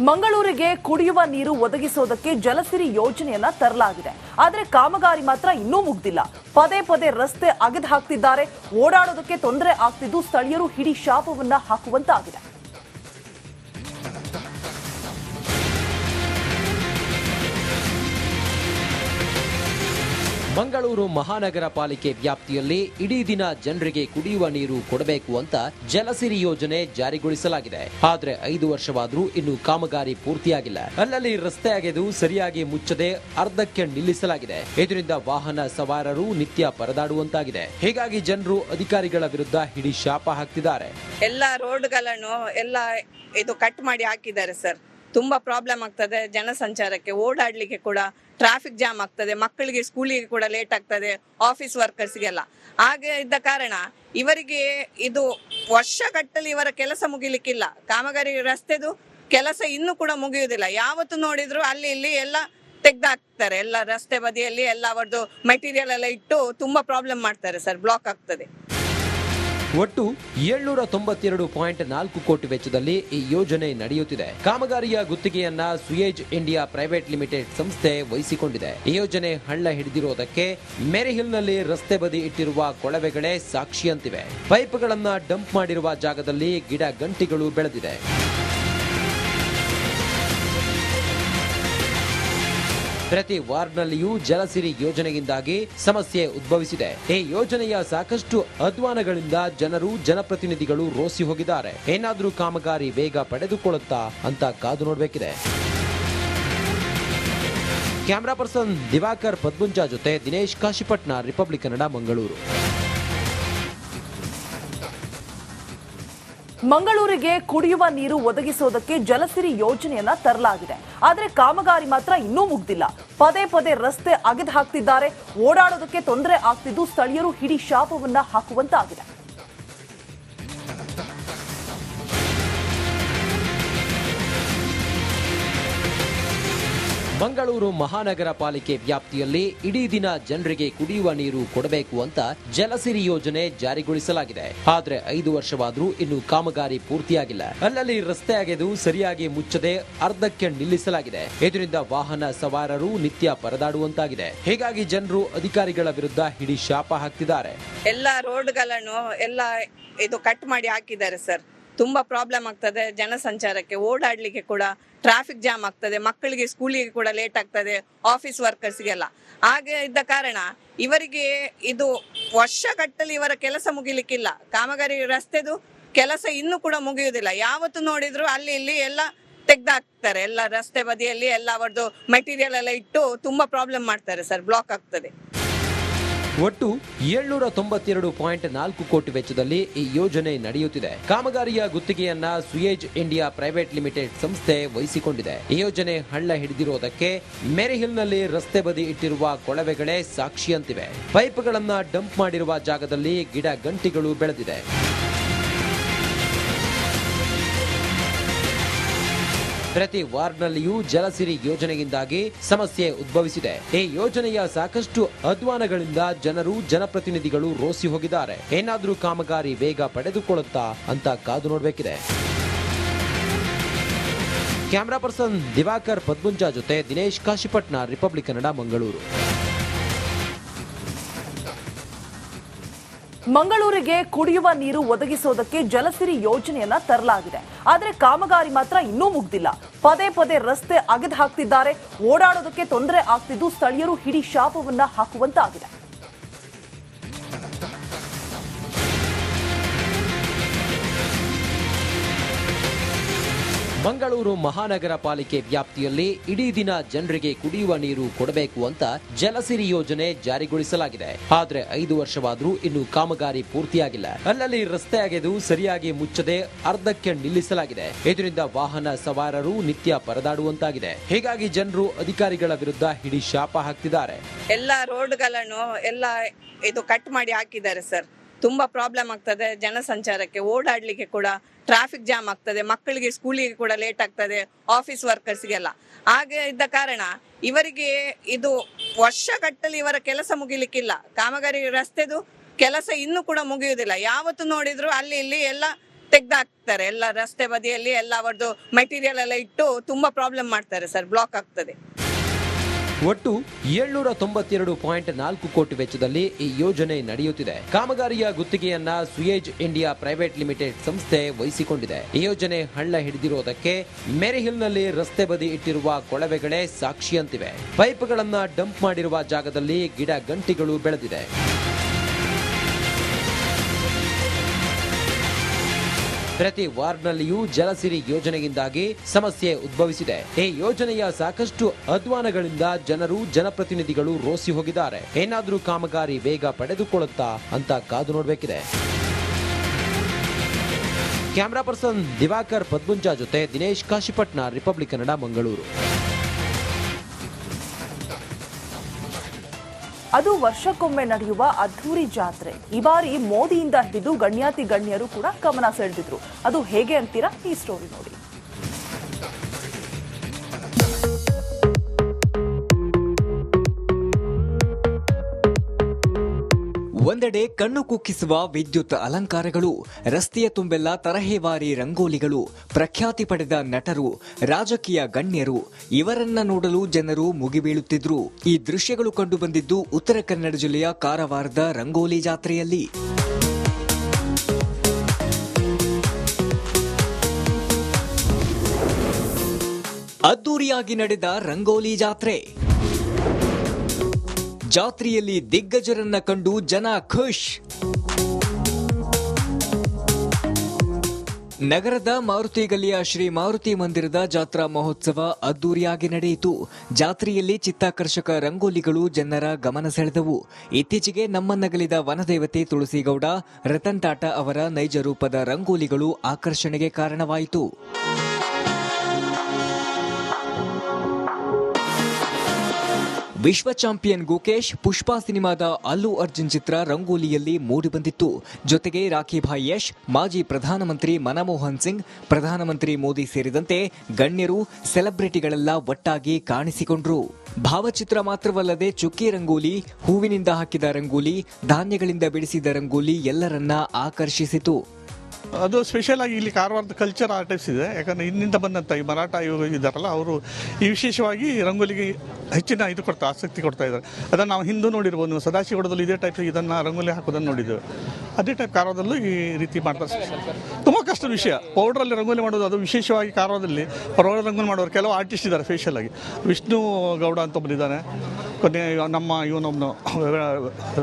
ಮಂಗಳೂರಿಗೆ ಕುಡಿಯುವ ನೀರು ಒದಗಿಸೋದಕ್ಕೆ ಜಲಸಿರಿ ಯೋಜನೆಯನ್ನ ತರಲಾಗಿದೆ. ಆದರೆ ಕಾಮಗಾರಿ ಮಾತ್ರ ಇನ್ನೂ ಮುಗ್ದಿಲ್ಲ. ಪದೇ ಪದೇ ರಸ್ತೆ ಅಗೆದು ಹಾಕ್ತಿದ್ದಾರೆ. ಓಡಾಡೋದಕ್ಕೆ ತೊಂದರೆ ಆಗ್ತಿದ್ದು ಸ್ಥಳೀಯರು ಹಿಡಿ ಶಾಪವನ್ನ ಹಾಕುವಂತಾಗಿದೆ. ಮಂಗಳೂರು ಮಹಾನಗರ ಪಾಲಿಕೆ ವ್ಯಾಪ್ತಿಯಲ್ಲಿ ಇಡೀ ದಿನ ಜನರಿಗೆ ಕುಡಿಯುವ ನೀರು ಕೊಡಬೇಕು ಅಂತ ಜಲಸಿರಿ ಯೋಜನೆ ಜಾರಿಗೊಳಿಸಲಾಗಿದೆ. ಆದ್ರೆ 5 ವರ್ಷವಾದ್ರೂ ಇನ್ನು ಕಾಮಗಾರಿ ಪೂರ್ತಿಯಾಗಿಲ್ಲ. ಅಲ್ಲಲ್ಲಿ ರಸ್ತೆ ಅಗೆದು ಸರಿಯಾಗಿ ಮುಚ್ಚದೆ ಅರ್ಧಕ್ಕೆ ನಿಲ್ಲಿಸಲಾಗಿದೆ. ಇದರಿಂದ ವಾಹನ ಸವಾರರು ನಿತ್ಯ ಪರದಾಡುವಂತಾಗಿದೆ. ಹೀಗಾಗಿ ಜನರು ಅಧಿಕಾರಿಗಳ ವಿರುದ್ಧ ಹಿಡಿ ಶಾಪ ಹಾಕ್ತಿದ್ದಾರೆ. ಎಲ್ಲ ರೋಡ್ಗಳನ್ನು ಇದು ಕಟ್ ಮಾಡಿ ಹಾಕಿದ್ದಾರೆ ಸರ್. ತುಂಬಾ ಪ್ರಾಬ್ಲಮ್ ಆಗ್ತದೆ ಜನಸಂಚಾರಕ್ಕೆ, ಓಡಾಡ್ಲಿಕ್ಕೆ ಕೂಡ ಟ್ರಾಫಿಕ್ ಜಾಮ್ ಆಗ್ತದೆ, ಮಕ್ಕಳಿಗೆ ಸ್ಕೂಲಿಗೆ ಕೂಡ ಲೇಟ್ ಆಗ್ತದೆ, ಆಫೀಸ್ ವರ್ಕರ್ಸ್ಗೆಲ್ಲ. ಹಾಗೆ ಇದ್ದ ಕಾರಣ ಇವರಿಗೆ ಇದು ವರ್ಷಗಟ್ಟಲೆ ಇವರ ಕೆಲಸ ಮುಗಿಲಿಕ್ಕಿಲ್ಲ. ಕಾಮಗಾರಿ ರಸ್ತೆದು ಕೆಲಸ ಇನ್ನೂ ಕೂಡ ಮುಗಿಯುವುದಿಲ್ಲ. ಯಾವತ್ತು ನೋಡಿದ್ರು ಅಲ್ಲಿ ಇಲ್ಲಿ ಎಲ್ಲ ತೆಗ್ದಾಕ್ತಾರೆ. ಎಲ್ಲ ರಸ್ತೆ ಬದಿಯಲ್ಲಿ ಎಲ್ಲ ಅವರದ್ದು ಮೆಟೀರಿಯಲ್ ಎಲ್ಲ ಇಟ್ಟು ತುಂಬಾ ಪ್ರಾಬ್ಲಮ್ ಮಾಡ್ತಾರೆ ಸರ್. ಬ್ಲಾಕ್ ಆಗ್ತದೆ. ಒಟ್ಟು 792.4 ಕೋಟಿ ವೆಚ್ಚದಲ್ಲಿ ಈ ಯೋಜನೆ ನಡೆಯುತ್ತಿದೆ. ಕಾಮಗಾರಿಯ ಗುತ್ತಿಗೆಯನ್ನ ಸುಯೇಜ್ ಇಂಡಿಯಾ ಪ್ರೈವೇಟ್ ಲಿಮಿಟೆಡ್ ಸಂಸ್ಥೆ ವಹಿಸಿಕೊಂಡಿದೆ. ಈ ಯೋಜನೆ ಹಳ್ಳ ಹಿಡಿದಿರುವುದಕ್ಕೆ ಮೇರಿಹಿಲ್ನಲ್ಲಿ ರಸ್ತೆ ಬದಿ ಇಟ್ಟಿರುವ ಕೊಳವೆಗಳೇ ಸಾಕ್ಷಿಯಂತಿವೆ. ಪೈಪ್ಗಳನ್ನ ಡಂಪ್ ಮಾಡಿರುವ ಜಾಗದಲ್ಲಿ ಗಿಡ ಗಂಟಿಗಳು ಬೆಳೆದಿದೆ. ಪ್ರತಿ ವಾರ್ಡ್ನಲ್ಲಿಯೂ ಜಲಸಿರಿ ಯೋಜನೆಯಿಂದಾಗಿ ಸಮಸ್ಯೆ ಉದ್ಭವಿಸಿದೆ. ಈ ಯೋಜನೆಯ ಸಾಕಷ್ಟು ಅಧ್ವಾನಗಳಿಂದ ಜನರು ಜನಪ್ರತಿನಿಧಿಗಳು ರೋಸಿ ಹೋಗಿದ್ದಾರೆ. ಏನಾದ್ರೂ ಕಾಮಗಾರಿ ಬೇಗ ಪಡೆದುಕೊಳ್ಳುತ್ತಾ ಅಂತ ಕಾದು ನೋಡಬೇಕಿದೆ. ಕ್ಯಾಮರಾ ಪರ್ಸನ್ ದಿವಾಕರ್ ಪದ್ಮುಂಜ ಜೊತೆ ದಿನೇಶ್ ಕಾಶಿಪಟ್ನ, ರಿಪಬ್ಲಿಕ್ ಕನ್ನಡ, ಮಂಗಳೂರು. ಮಂಗಳೂರಿಗೆ ಕುಡಿಯುವ ನೀರು ಒದಗಿಸೋದಕ್ಕೆ ಜಲಸಿರಿ ಯೋಜನೆಯನ್ನ ತರಲಾಗಿದೆ. ಆದರೆ ಕಾಮಗಾರಿ ಮಾತ್ರ ಇನ್ನೂ ಮುಗ್ದಿಲ್ಲ. ಪದೇ ಪದೇ ರಸ್ತೆ ಅಗೆದು ಹಾಕ್ತಿದ್ದಾರೆ. ಓಡಾಡೋದಕ್ಕೆ ತೊಂದರೆ ಆಗ್ತಿದ್ದು ಸ್ಥಳೀಯರು ಹಿಡಿ ಶಾಪವನ್ನ ಹಾಕುವಂತಾಗಿದೆ. ಮಂಗಳೂರು ಮಹಾನಗರ ಪಾಲಿಕೆ ವ್ಯಾಪ್ತಿಯಲ್ಲಿ ಇಡೀ ದಿನ ಜನರಿಗೆ ಕುಡಿಯುವ ನೀರು ಕೊಡಬೇಕು ಅಂತ ಜಲಸಿರಿ ಯೋಜನೆ ಜಾರಿಗೊಳಿಸಲಾಗಿದೆ. ಆದ್ರೆ 5 ವರ್ಷವಾದ್ರೂ ಇನ್ನು ಕಾಮಗಾರಿ ಪೂರ್ತಿಯಾಗಿಲ್ಲ. ಅಲ್ಲಲ್ಲಿ ರಸ್ತೆ ಅಗೆದು ಸರಿಯಾಗಿ ಮುಚ್ಚದೆ ಅರ್ಧಕ್ಕೆ ನಿಲ್ಲಿಸಲಾಗಿದೆ. ಇದರಿಂದ ವಾಹನ ಸವಾರರು ನಿತ್ಯ ಪರದಾಡುವಂತಾಗಿದೆ. ಹೀಗಾಗಿ ಜನರು ಅಧಿಕಾರಿಗಳ ವಿರುದ್ಧ ಹಿಡಿ ಶಾಪ ಹಾಕ್ತಿದ್ದಾರೆ. ಎಲ್ಲ ರೋಡ್ಗಳನ್ನು ಇದು ಕಟ್ ಮಾಡಿ ಹಾಕಿದ್ದಾರೆ ಸರ್. ತುಂಬಾ ಪ್ರಾಬ್ಲಮ್ ಆಗ್ತದೆ ಜನಸಂಚಾರಕ್ಕೆ, ಓಡಾಡ್ಲಿಕ್ಕೆ ಕೂಡ ಟ್ರಾಫಿಕ್ ಜಾಮ್ ಆಗ್ತದೆ, ಮಕ್ಕಳಿಗೆ ಸ್ಕೂಲಿಗೆ ಕೂಡ ಲೇಟ್ ಆಗ್ತದೆ, ಆಫೀಸ್ ವರ್ಕರ್ಸ್ಗೆಲ್ಲ. ಹಾಗೆ ಇದ್ದ ಕಾರಣ ಇವರಿಗೆ ಇದು ವರ್ಷಗಟ್ಟಲೆ ಇವರ ಕೆಲಸ ಮುಗಿಲಿಕ್ಕಿಲ್ಲ. ಕಾಮಗಾರಿ ರಸ್ತೆದು ಕೆಲಸ ಇನ್ನೂ ಕೂಡ ಮುಗಿಯುವುದಿಲ್ಲ. ಯಾವತ್ತು ನೋಡಿದ್ರು ಅಲ್ಲಿ ಇಲ್ಲಿ ಎಲ್ಲ ತೆಗ್ದಾಕ್ತಾರೆ. ಎಲ್ಲ ರಸ್ತೆ ಬದಿಯಲ್ಲಿ ಎಲ್ಲ ಅವರದ್ದು ಮೆಟೀರಿಯಲ್ ಎಲ್ಲ ಇಟ್ಟು ತುಂಬಾ ಪ್ರಾಬ್ಲಮ್ ಮಾಡ್ತಾರೆ ಸರ್. ಬ್ಲಾಕ್ ಆಗ್ತದೆ. ಒಟ್ಟು 792.4 ಕೋಟಿ ವೆಚ್ಚದಲ್ಲಿ ಈ ಯೋಜನೆ ನಡೆಯುತ್ತಿದೆ. ಕಾಮಗಾರಿಯ ಗುತ್ತಿಗೆಯನ್ನ ಸುಯೇಜ್ ಇಂಡಿಯಾ ಪ್ರೈವೇಟ್ ಲಿಮಿಟೆಡ್ ಸಂಸ್ಥೆ ವಹಿಸಿಕೊಂಡಿದೆ. ಈ ಯೋಜನೆ ಹಳ್ಳ ಹಿಡಿದಿರುವುದಕ್ಕೆ ಮೇರಿಹಿಲ್ನಲ್ಲಿ ರಸ್ತೆ ಬದಿ ಇಟ್ಟಿರುವ ಕೊಳವೆಗಳೇ ಸಾಕ್ಷಿಯಂತಿವೆ. ಪೈಪ್ಗಳನ್ನ ಡಂಪ್ ಮಾಡಿರುವ ಜಾಗದಲ್ಲಿ ಗಿಡ ಗಂಟಿಗಳು ಬೆಳೆದಿದೆ. ಪ್ರತಿ ವಾರ್ಡ್ನಲ್ಲಿಯೂ ಜಲಸಿರಿ ಯೋಜನೆಯಿಂದಾಗಿ ಸಮಸ್ಯೆ ಉದ್ಭವಿಸಿದೆ. ಈ ಯೋಜನೆಯ ಸಾಕಷ್ಟು ಅಧ್ವಾನಗಳಿಂದ ಜನರು ಜನಪ್ರತಿನಿಧಿಗಳು ರೋಸಿ ಹೋಗಿದ್ದಾರೆ. ಏನಾದ್ರೂ ಕಾಮಗಾರಿ ಬೇಗ ಪಡೆದುಕೊಳ್ಳುತ್ತಾ ಅಂತ ಕಾದು ನೋಡಬೇಕಿದೆ. ಕ್ಯಾಮರಾ ಪರ್ಸನ್ ದಿವಾಕರ್ ಪದ್ಮುಂಜ ಜೊತೆ ದಿನೇಶ್ ಕಾಶಿಪಟ್ನ, ರಿಪಬ್ಲಿಕ್ ಕನ್ನಡ, ಮಂಗಳೂರು. ಮಂಗಳೂರಿಗೆ ಕುಡಿಯುವ ನೀರು ಒದಗಿಸೋದಕ್ಕೆ ಜಲಸಿರಿ ಯೋಜನೆಯನ್ನ ತರಲಾಗಿದೆ. ಆದರೆ ಕಾಮಗಾರಿ ಮಾತ್ರ ಇನ್ನೂ ಮುಗ್ದಿಲ್ಲ. ಪದೇ ಪದೇ ರಸ್ತೆ ಅಗೆದು ಹಾಕ್ತಿದ್ದಾರೆ. ಓಡಾಡೋದಕ್ಕೆ ತೊಂದರೆ ಆಗ್ತಿದ್ದು ಸ್ಥಳೀಯರು ಹಿಡಿ ಶಾಪವನ್ನ ಹಾಕುವಂತಾಗಿದೆ. ಮಂಗಳೂರು ಮಹಾನಗರ ಪಾಲಿಕೆ ವ್ಯಾಪ್ತಿಯಲ್ಲಿ ಇಡೀ ದಿನ ಜನರಿಗೆ ಕುಡಿಯುವ ನೀರು ಕೊಡಬೇಕು ಅಂತ ಜಲಸಿರಿ ಯೋಜನೆ ಜಾರಿಗೊಳಿಸಲಾಗಿದೆ. ಆದ್ರೆ 5 ವರ್ಷವಾದ್ರೂ ಇನ್ನು ಕಾಮಗಾರಿ ಪೂರ್ತಿಯಾಗಿಲ್ಲ. ಅಲ್ಲಲ್ಲಿ ರಸ್ತೆ ಅಗೆದು ಸರಿಯಾಗಿ ಮುಚ್ಚದೆ ಅರ್ಧಕ್ಕೆ ನಿಲ್ಲಿಸಲಾಗಿದೆ. ಇದರಿಂದ ವಾಹನ ಸವಾರರು ನಿತ್ಯ ಪರದಾಡುವಂತಾಗಿದೆ. ಹೀಗಾಗಿ ಜನರು ಅಧಿಕಾರಿಗಳ ವಿರುದ್ಧ ಹಿಡಿ ಶಾಪ ಹಾಕ್ತಿದ್ದಾರೆ. ಎಲ್ಲ ರೋಡ್ಗಳನ್ನು ಇದು ಕಟ್ ಮಾಡಿ ಹಾಕಿದ್ದಾರೆ ಸರ್. ತುಂಬಾ ಪ್ರಾಬ್ಲಮ್ ಆಗ್ತದೆ ಜನಸಂಚಾರಕ್ಕೆ, ಓಡಾಡ್ಲಿಕ್ಕೆ ಕೂಡ ಟ್ರಾಫಿಕ್ ಜಾಮ್ ಆಗ್ತದೆ, ಮಕ್ಕಳಿಗೆ ಸ್ಕೂಲಿಗೆ ಕೂಡ ಲೇಟ್ ಆಗ್ತದೆ, ಆಫೀಸ್ ವರ್ಕರ್ಸ್ಗೆಲ್ಲ. ಹಾಗೆ ಇದ್ದ ಕಾರಣ ಇವರಿಗೆ ಇದು ವರ್ಷಗಟ್ಟಲೆ ಇವರ ಕೆಲಸ ಮುಗಿಲಿಕ್ಕಿಲ್ಲ. ಕಾಮಗಾರಿ ರಸ್ತೆದು ಕೆಲಸ ಇನ್ನೂ ಕೂಡ ಮುಗಿಯುವುದಿಲ್ಲ. ಯಾವತ್ತು ನೋಡಿದ್ರು ಅಲ್ಲಿ ಇಲ್ಲಿ ಎಲ್ಲ ತೆಗ್ದಾಕ್ತಾರೆ. ಎಲ್ಲ ರಸ್ತೆ ಬದಿಯಲ್ಲಿ ಎಲ್ಲ ಅವರದ್ದು ಮೆಟೀರಿಯಲ್ ಎಲ್ಲ ಇಟ್ಟು ತುಂಬಾ ಪ್ರಾಬ್ಲಮ್ ಮಾಡ್ತಾರೆ ಸರ್, ಬ್ಲಾಕ್ ಆಗ್ತದೆ. ಒಟ್ಟು 792.4 ಕೋಟಿ ವೆಚ್ಚದಲ್ಲಿ ಈ ಯೋಜನೆ ನಡೆಯುತ್ತಿದೆ. ಕಾಮಗಾರಿಯ ಗುತ್ತಿಗೆಯನ್ನ ಸುಯೇಜ್ ಇಂಡಿಯಾ ಪ್ರೈವೇಟ್ ಲಿಮಿಟೆಡ್ ಸಂಸ್ಥೆ ವಹಿಸಿಕೊಂಡಿದೆ. ಈ ಯೋಜನೆ ಹಳ್ಳ ಹಿಡಿದಿರುವುದಕ್ಕೆ ಮೇರಿಹಿಲ್ನಲ್ಲಿ ರಸ್ತೆ ಬದಿ ಇಟ್ಟಿರುವ ಕೊಳವೆಗಳೇ ಸಾಕ್ಷಿಯಂತಿವೆ. ಪೈಪ್ಗಳನ್ನ ಡಂಪ್ ಮಾಡಿರುವ ಜಾಗದಲ್ಲಿ ಗಿಡ ಗಂಟಿಗಳು ಬೆಳೆದಿದೆ. ಪ್ರತಿ ವಾರ್ಡ್ನಲ್ಲಿಯೂ ಜಲಸಿರಿ ಯೋಜನೆಯಿಂದಾಗಿ ಸಮಸ್ಯೆ ಉದ್ಭವಿಸಿದೆ. ಈ ಯೋಜನೆಯ ಸಾಕಷ್ಟು ಅಧ್ವಾನಗಳಿಂದ ಜನರು, ಜನಪ್ರತಿನಿಧಿಗಳು ರೋಸಿ ಹೋಗಿದ್ದಾರೆ. ಏನಾದ್ರೂ ಕಾಮಗಾರಿ ಬೇಗ ಪಡೆದುಕೊಳ್ಳುತ್ತಾ ಅಂತ ಕಾದು ನೋಡಬೇಕಿದೆ. ಕ್ಯಾಮರಾ ಪರ್ಸನ್ ದಿವಾಕರ್ ಪದ್ಮುಂಜ ಜೊತೆ ದಿನೇಶ್ ಕಾಶಿಪಟ್ನ, ರಿಪಬ್ಲಿಕ್ ಕನ್ನಡ, ಮಂಗಳೂರು. ಅದು ವರ್ಷಕ್ಕೊಮ್ಮೆ ನಡೆಯುವ ಅದ್ಧೂರಿ ಜಾತ್ರೆ. ಈ ಬಾರಿ ಮೋದಿಯಿಂದ ಹಿಡಿದು ಗಣ್ಯಾತಿ ಗಣ್ಯರು ಕೂಡ ಗಮನ ಸೆಳೆದಿದ್ರು. ಅದು ಹೇಗೆ ಅಂತೀರಾ? ಈ ಸ್ಟೋರಿ ನೋಡಿ. ಒಂದೆಡೆ ಕಣ್ಣು ಕುಕ್ಕಿಸುವ ವಿದ್ಯುತ್ ಅಲಂಕಾರಗಳು, ರಸ್ತೆಯ ತುಂಬೆಲ್ಲ ತರಹೇವಾರಿ ರಂಗೋಲಿಗಳು, ಪ್ರಖ್ಯಾತಿ ಪಡೆದ ನಟರು, ರಾಜಕೀಯ ಗಣ್ಯರು, ಇವರನ್ನ ನೋಡಲು ಜನರು ಮುಗಿಬೀಳುತ್ತಿದ್ರು. ಈ ದೃಶ್ಯಗಳು ಕಂಡುಬಂದಿದ್ದು ಉತ್ತರ ಕನ್ನಡ ಜಿಲ್ಲೆಯ ಕಾರವಾರದ ರಂಗೋಲಿ ಜಾತ್ರೆಯಲ್ಲಿ. ಅದ್ದೂರಿಯಾಗಿ ನಡೆದ ರಂಗೋಲಿ ಜಾತ್ರೆ. ಜಾತ್ರೆಯಲ್ಲಿ ದಿಗ್ಗಜರನ್ನ ಕಂಡು ಜನ ಖುಷ್. ನಗರದ ಮಾರುತಿ ಗಲ್ಲಿಯ ಶ್ರೀ ಮಾರುತಿ ಮಂದಿರದ ಜಾತ್ರಾ ಮಹೋತ್ಸವ ಅದ್ದೂರಿಯಾಗಿ ನಡೆಯಿತು. ಜಾತ್ರೆಯಲ್ಲಿ ಚಿತ್ತಾಕರ್ಷಕ ರಂಗೋಲಿಗಳು ಜನರ ಗಮನ ಸೆಳೆದವು. ಇತ್ತೀಚೆಗೆ ನಮ್ಮನ್ನಗಲಿದ ವನದೇವತೆ ತುಳಸಿಗೌಡ, ರತನ್ ಟಾಟಾ ಅವರ ನೈಜ ರೂಪದ ರಂಗೋಲಿಗಳು ಆಕರ್ಷಣೆಗೆ ಕಾರಣವಾಯಿತು. ವಿಶ್ವ ಚಾಂಪಿಯನ್ ಗುಕೇಶ್, ಪುಷ್ಪಾ ಸಿನಿಮಾದ ಅಲ್ಲು ಅರ್ಜುನ್ ಚಿತ್ರ ರಂಗೋಲಿಯಲ್ಲಿ ಮೂಡಿಬಂದಿತ್ತು. ಜೊತೆಗೆ ರಾಖಿ ಭಾಯ್ ಯಶ್, ಮಾಜಿ ಪ್ರಧಾನಮಂತ್ರಿ ಮನಮೋಹನ್ ಸಿಂಗ್, ಪ್ರಧಾನಮಂತ್ರಿ ಮೋದಿ ಸೇರಿದಂತೆ ಗಣ್ಯರು, ಸೆಲೆಬ್ರಿಟಿಗಳೆಲ್ಲ ಒಟ್ಟಾಗಿ ಕಾಣಿಸಿಕೊಂಡ್ರು. ಭಾವಚಿತ್ರ ಮಾತ್ರವಲ್ಲದೆ ಚುಕ್ಕಿ ರಂಗೋಲಿ, ಹೂವಿನಿಂದ ಹಾಕಿದ ರಂಗೋಲಿ, ಧಾನ್ಯಗಳಿಂದ ಬಿಡಿಸಿದ ರಂಗೋಲಿ ಎಲ್ಲರನ್ನ ಆಕರ್ಷಿಸಿತು. ಅದು ಸ್ಪೆಷಲ್ ಆಗಿ ಇಲ್ಲಿ ಕಾರವಾರದ ಕಲ್ಚರ್ ಆರ್ಟಿಸ್ಟ್ ಇದೆ. ಯಾಕಂದರೆ ಇನ್ನಿಂದ ಬಂದಂಥ ಈ ಮರಾಠ ಇವರು ಇದ್ದಾರಲ್ಲ, ಅವರು ಈ ವಿಶೇಷವಾಗಿ ರಂಗೋಲಿಗೆ ಹೆಚ್ಚಿನ ಆಸಕ್ತಿ ಕೊಡ್ತಾ ಇದ್ದಾರೆ. ಅದನ್ನು ನಾವು ಹಿಂದೂ ನೋಡಿರ್ಬೋದು, ನೀವು ಸದಾಶಿವಗಡದಲ್ಲಿ ಇದೇ ಟೈಪ್ ಇದನ್ನು ರಂಗೋಲಿ ಹಾಕೋದನ್ನು ನೋಡಿದ್ದೇವೆ. ಅದೇ ಟೈಪ್ ಕಾರವಾರದಲ್ಲೂ ಈ ರೀತಿ ಮಾಡ್ತಾರೆ. ತುಂಬ ಕಷ್ಟದ ವಿಷಯ ಪೌಡ್ರಲ್ಲಿ ರಂಗೋಲಿ ಮಾಡೋದು. ಅದು ವಿಶೇಷವಾಗಿ ಕಾರವಾರದಲ್ಲಿ ಪೌಡರ್ ರಂಗೋಲಿ ಮಾಡೋರು ಕೆಲವು ಆರ್ಟಿಸ್ಟ್ ಇದ್ದಾರೆ ಸ್ಪೆಷಲ್ ಆಗಿ. ವಿಷ್ಣು ಗೌಡ ಅಂತ ಒಬ್ಬರಿದ್ದಾನೆ, ಕೊನೆ ನಮ್ಮ ಇವನೊಬ್ಬನು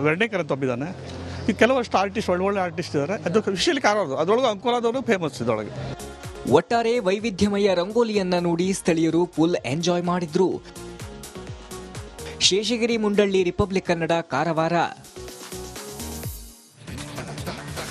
ವೆರ್ಣೇಕರ್ ಅಂತ ಒಬ್ಬಿದ್ದಾನೆ. ಈ ಕೆಲವಷ್ಟು ಆರ್ಟಿಸ್ಟ್ ಒಳ್ಳೆ ಆರ್ಟಿಸ್ಟ್ ಇದ್ದಾರೆ. ಅದು ವಿಷಯದಲ್ಲಿ ಕಾರವಾರದು, ಅದರೊಳಗೆ ಅಂಕೋಲಾದವರು ಫೇಮಸ್ ಇದರೊಳಗೆ. ಒಟ್ಟಾರೆ ವೈವಿಧ್ಯಮಯ ರಂಗೋಲಿಯನ್ನ ನೋಡಿ ಸ್ಥಳೀಯರು ಫುಲ್ ಎಂಜಾಯ್ ಮಾಡಿದ್ರು. ಶೇಷಗಿರಿ ಮುಂಡಳ್ಳಿ, ರಿಪಬ್ಲಿಕ್ ಕನ್ನಡ, ಕಾರವಾರ.